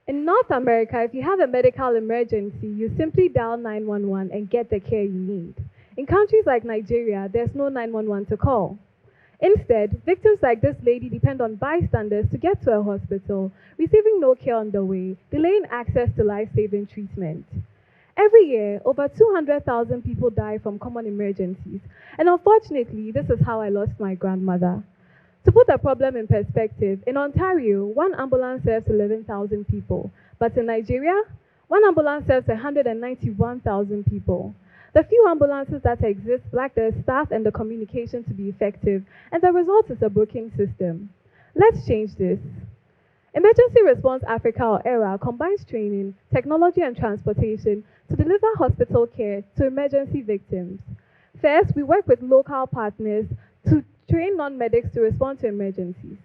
In North America, if you have a medical emergency, you simply dial 911 and get the care you need. In countries like Nigeria, there's no 911 to call. Instead, victims like this lady depend on bystanders to get to a hospital, receiving no care on the way, delaying access to life saving treatment. Every year, over 200,000 people die from common emergencies, and unfortunately, this is how I lost my grandmother. To put the problem in perspective, in Ontario, one ambulance serves 11,000 people, but in Nigeria, one ambulance serves 191,000 people. The few ambulances that exist lack the staff and the communication to be effective, and the result is a broken system. Let's change this. Emergency Response Africa or ERA combines training, technology, and transportation to deliver hospital care to emergency victims. First, we work with local partners to train non-medics to respond to emergencies.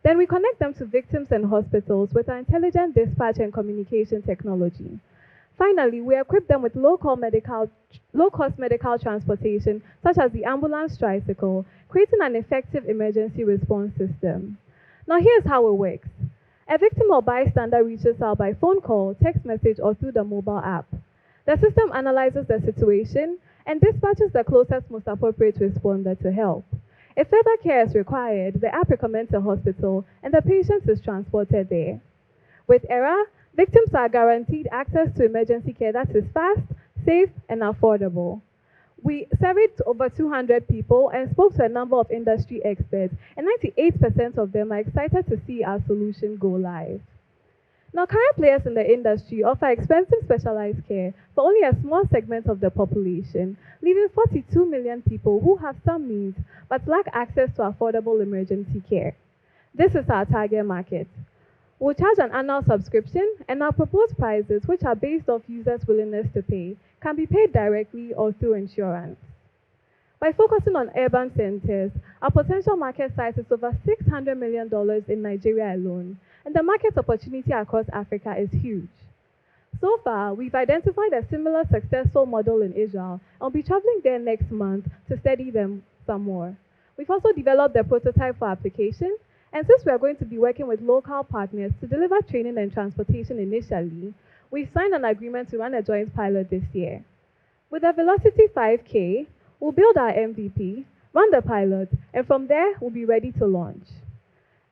Then we connect them to victims and hospitals with our intelligent dispatch and communication technology. Finally, we equip them with low-cost medical transportation, such as the ambulance tricycle, creating an effective emergency response system. Now here's how it works. A victim or bystander reaches out by phone call, text message, or through the mobile app. The system analyzes the situation and dispatches the closest, most appropriate responder to help. If further care is required, the app recommends a hospital and the patient is transported there. With ERA, victims are guaranteed access to emergency care that is fast, safe, and affordable. We surveyed over 200 people and spoke to a number of industry experts, and 98% of them are excited to see our solution go live. Now, current players in the industry offer expensive specialized care for only a small segment of the population, leaving 42 million people who have some means but lack access to affordable emergency care. This is our target market. We'll charge an annual subscription, and our proposed prices, which are based off users' willingness to pay, can be paid directly or through insurance. By focusing on urban centers, our potential market size is over $600 million in Nigeria alone, and the market opportunity across Africa is huge. So far, we've identified a similar successful model in Israel, and we'll be traveling there next month to study them some more. We've also developed the prototype for application, and since we are going to be working with local partners to deliver training and transportation initially, we've signed an agreement to run a joint pilot this year. With the Velocity 5K, we'll build our MVP, run the pilot, and from there, we'll be ready to launch.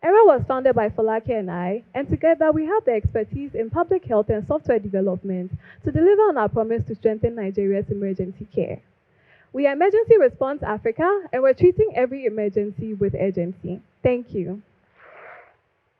ERA was founded by Folake and I, and together we have the expertise in public health and software development to deliver on our promise to strengthen Nigeria's emergency care. We are Emergency Response Africa, and we're treating every emergency with urgency. Thank you.